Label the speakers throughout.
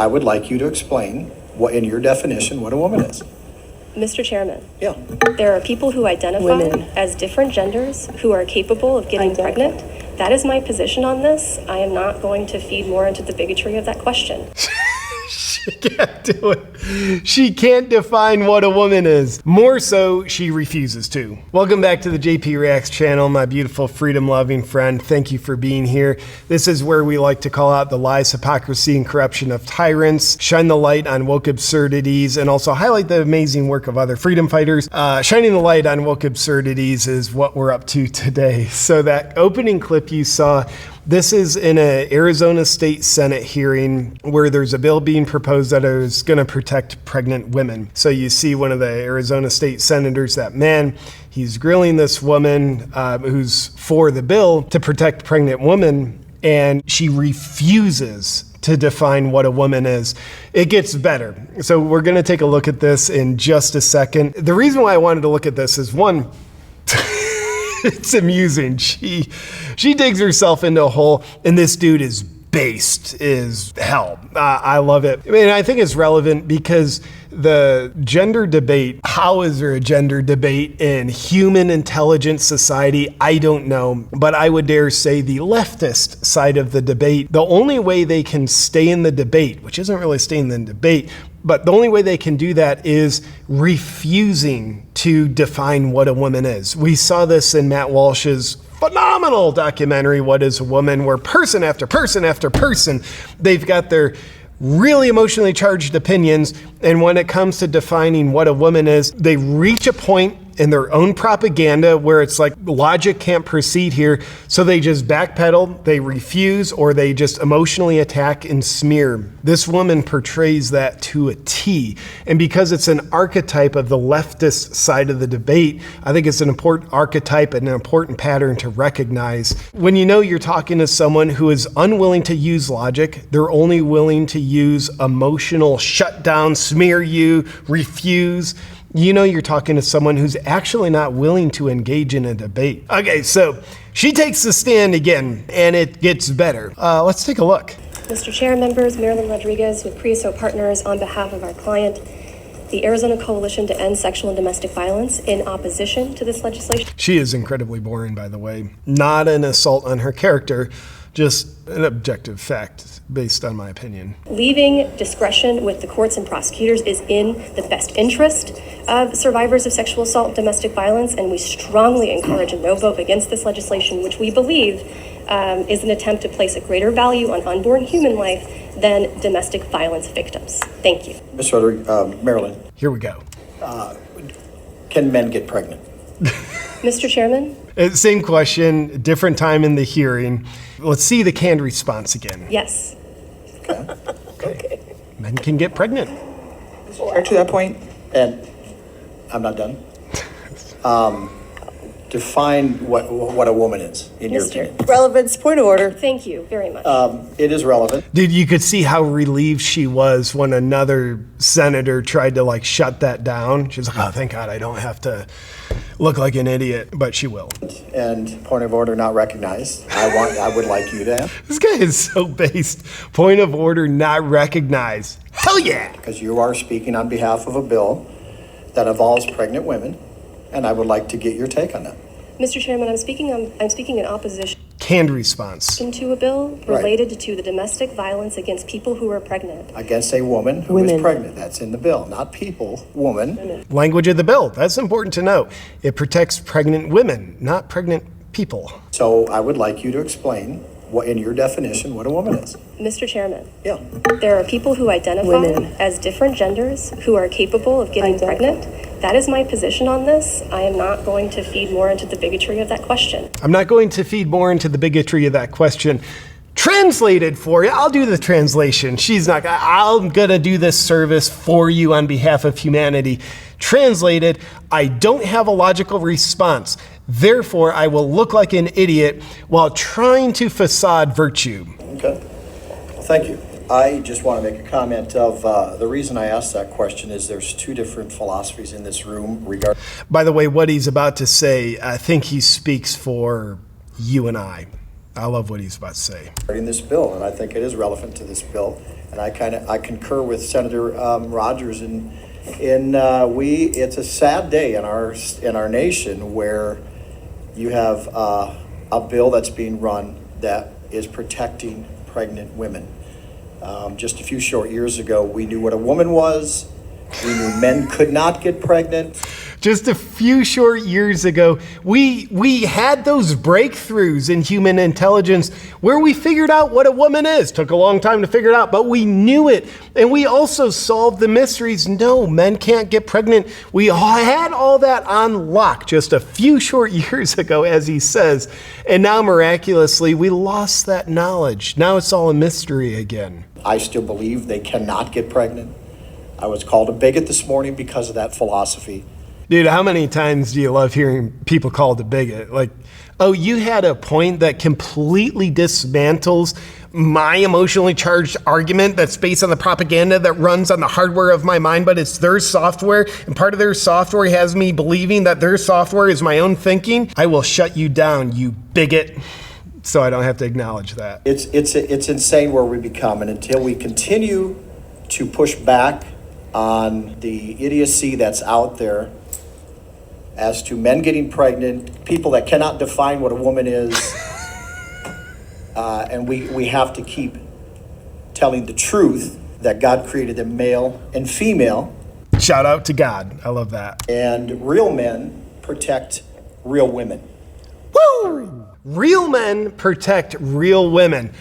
Speaker 1: I would like you to explain what, in your definition, what a woman is.
Speaker 2: Mr. Chairman,
Speaker 1: Yeah.
Speaker 2: there are people who identify as different genders who are capable of getting pregnant. That is my position on this. I am not going to feed more into the bigotry of that question.
Speaker 3: She can't do it. She can't define what a woman is. More so, she refuses to. Welcome back to the JP Reacts channel, my beautiful freedom-loving friend. Thank you for being here. This is where we like to call out the lies, hypocrisy, and corruption of tyrants, shine the light on woke absurdities, and also highlight the amazing work of other freedom fighters. Shining the light on woke absurdities is what we're up to today. So that opening clip you saw, this is in an Arizona State Senate hearing where there's a bill being proposed that is going to protect pregnant women. So you see one of the Arizona State senators, that man, he's grilling this woman who's for the bill to protect pregnant women, and she refuses to define what a woman is. It gets better. So we're going to take a look at this in just a second. The reason why I wanted to look at this is, one, it's amusing. She digs herself into a hole, and this dude is based as hell. I love it. I mean, I think it's relevant because the gender debate, how is there a gender debate in human intelligence society? I don't know, but I would dare say the leftist side of the debate, the only way they can stay in the debate, which isn't really staying in the debate, but the only way they can do that is refusing to define what a woman is. We saw this in Matt Walsh's phenomenal documentary, What is a Woman?, where person after person after person, they've got their really emotionally charged opinions, and when it comes to defining what a woman is, they reach a point in their own propaganda where it's like logic can't proceed here, so they just backpedal, they refuse, or they just emotionally attack and smear. This woman portrays that to a T, and because it's an archetype of the leftist side of the debate, I think it's an important archetype and an important pattern to recognize. When you know you're talking to someone who is unwilling to use logic, they're only willing to use emotional shutdown, smear you, refuse, you know you're talking to someone who's actually not willing to engage in a debate. Okay, so she takes the stand again, and it gets better. Let's take a look.
Speaker 2: Mr. Chair, members, Marilyn Rodriguez with Creosote Partners on behalf of our client, the Arizona Coalition to End Sexual and Domestic Violence, in opposition to this legislation.
Speaker 3: She is incredibly boring, by the way. Not an assault on her character, just an objective fact based on my opinion.
Speaker 2: Leaving discretion with the courts and prosecutors is in the best interest of survivors of sexual assault and domestic violence, and we strongly encourage a no vote against this legislation, which we believe is an attempt to place a greater value on unborn human life than domestic violence victims. Thank you.
Speaker 1: Ms. Rodriguez, Marilyn,
Speaker 3: Here we go.
Speaker 1: can men get pregnant?
Speaker 2: Mr. Chairman?
Speaker 3: Same question, different time in the hearing. Let's see the canned response again.
Speaker 2: Yes.
Speaker 3: Okay. Men can get pregnant.
Speaker 4: Or to that point,
Speaker 1: And I'm not done. Define what a woman is, in your
Speaker 2: Mr.
Speaker 1: opinion.
Speaker 4: relevance, point of order.
Speaker 2: Thank you very much.
Speaker 1: It is relevant.
Speaker 3: Dude, you could see how relieved she was when another senator tried to like shut that down. She's like, oh, thank God I don't have to look like an idiot, but she will.
Speaker 1: And point of order not recognized. I would like you to,
Speaker 3: This guy is so based. Point of order not recognized. Hell yeah.
Speaker 1: because you are speaking on behalf of a bill that involves pregnant women, and I would like to get your take on that.
Speaker 2: Mr. Chairman, I'm speaking in opposition
Speaker 3: Canned response.
Speaker 2: to a bill related to the domestic violence against people who are pregnant.
Speaker 1: Against a woman who is pregnant. That's in the bill, not people, woman.
Speaker 3: Language of the bill. That's important to know. It protects pregnant women, not pregnant people.
Speaker 1: So I would like you to explain what, in your definition, what a woman is.
Speaker 2: Mr. Chairman,
Speaker 1: Yeah.
Speaker 2: there are people who identify as different genders who are capable of getting pregnant. That is my position on this. I am not going to feed more into the bigotry of that question.
Speaker 3: I'm not going to feed more into the bigotry of that question. Translated for you. I'll do the translation. She's not. I'm going to do this service for you on behalf of humanity. Translated, I don't have a logical response. Therefore, I will look like an idiot while trying to facade virtue.
Speaker 1: Okay. Thank you. I just want to make a comment of the reason I asked that question is there's two different philosophies in this room regarding.
Speaker 3: By the way, what he's about to say, I think he speaks for you and I I love what he's about to say.
Speaker 1: In this bill, and I think it is relevant to this bill. And I concur with Senator Rogers it's a sad day in our nation where you have a bill that's being run that is protecting pregnant women. Just a few short years ago, we knew what a woman was. We knew men could not get pregnant.
Speaker 3: Just a few short years ago, we had those breakthroughs in human intelligence where we figured out what a woman is. Took a long time to figure it out, but we knew it. And we also solved the mysteries. No, men can't get pregnant. We had all that on lock just a few short years ago, as he says. And now miraculously, we lost that knowledge. Now it's all a mystery again.
Speaker 1: I still believe they cannot get pregnant. I was called a bigot this morning because of that philosophy.
Speaker 3: Dude, how many times do you love hearing people called a bigot? Like, oh, you had a point that completely dismantles my emotionally charged argument that's based on the propaganda that runs on the hardware of my mind, but it's their software, and part of their software has me believing that their software is my own thinking. I will shut you down, you bigot. So I don't have to acknowledge that.
Speaker 1: It's insane where we become, and until we continue to push back on the idiocy that's out there as to men getting pregnant, people that cannot define what a woman is, and we have to keep telling the truth that God created them male and female.
Speaker 3: Shout out to God. I love that.
Speaker 1: And real men protect real women.
Speaker 3: Woo! Real men protect real women.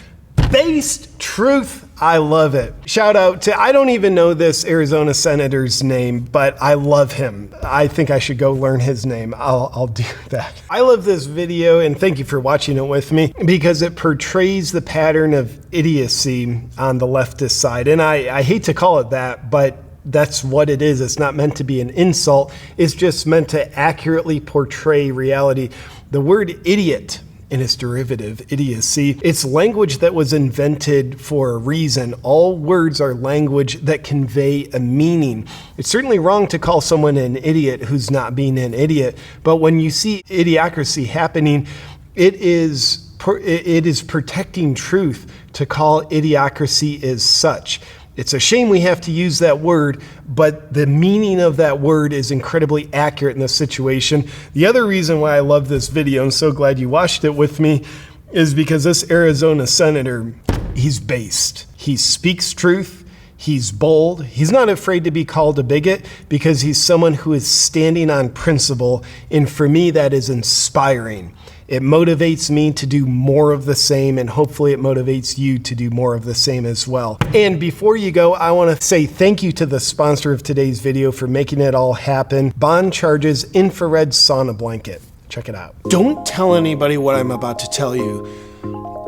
Speaker 3: Based truth. I love it. Shout out to, I don't even know this Arizona senator's name, but I love him. I think I should go learn his name. I'll do that. I love this video, and thank you for watching it with me, because it portrays the pattern of idiocy on the leftist side. And I hate to call it that, but that's what it is. It's not meant to be an insult. It's just meant to accurately portray reality. The word idiot in its derivative, idiocy, it's language that was invented for a reason. All words are language that convey a meaning. It's certainly wrong to call someone an idiot who's not being an idiot, but when you see idiocracy happening, it is protecting truth to call idiocracy as such. It's a shame we have to use that word, but the meaning of that word is incredibly accurate in this situation. The other reason why I love this video, and so glad you watched it with me, is because this Arizona senator, he's based. He speaks truth. He's bold. He's not afraid to be called a bigot because he's someone who is standing on principle. And for me, that is inspiring. It motivates me to do more of the same, and hopefully it motivates you to do more of the same as well. And before you go, I want to say thank you to the sponsor of today's video for making it all happen, Boncharge's infrared sauna blanket. Check it out. Don't tell anybody what I'm about to tell you,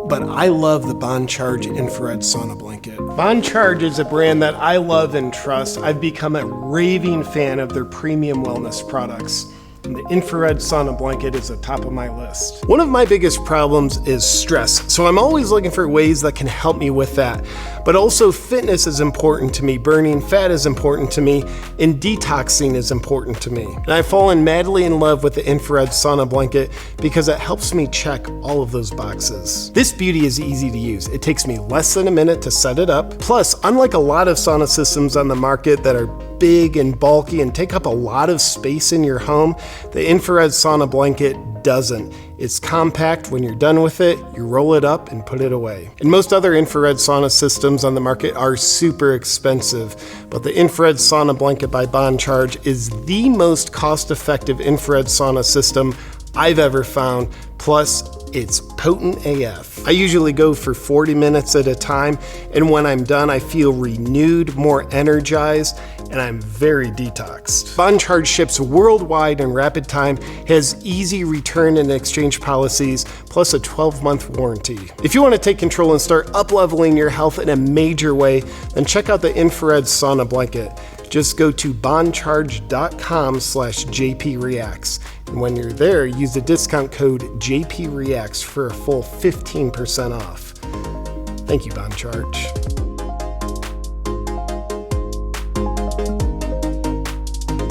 Speaker 3: but I love the Boncharge infrared sauna blanket. Boncharge is a brand that I love and trust. I've become a raving fan of their premium wellness products. And the infrared sauna blanket is at the top of my list. One of my biggest problems is stress, so I'm always looking for ways that can help me with that. But also fitness is important to me, burning fat is important to me, and detoxing is important to me. And I've fallen madly in love with the infrared sauna blanket because it helps me check all of those boxes. This beauty is easy to use. It takes me less than a minute to set it up. Plus, unlike a lot of sauna systems on the market that are big and bulky and take up a lot of space in your home, the infrared sauna blanket doesn't. It's compact. When you're done with it, you roll it up and put it away. And most other infrared sauna systems on the market are super expensive, but the infrared sauna blanket by Boncharge is the most cost-effective infrared sauna system I've ever found. Plus, it's potent AF. I usually go for 40 minutes at a time, and when I'm done, I feel renewed, more energized, and I'm very detoxed. Boncharge ships worldwide in rapid time, has easy return and exchange policies, plus a 12-month warranty. If you want to take control and start up-leveling your health in a major way, then check out the infrared sauna blanket. Just go to boncharge.com/JPReacts. And when you're there, use the discount code JPReacts for a full 15% off. Thank you, Boncharge.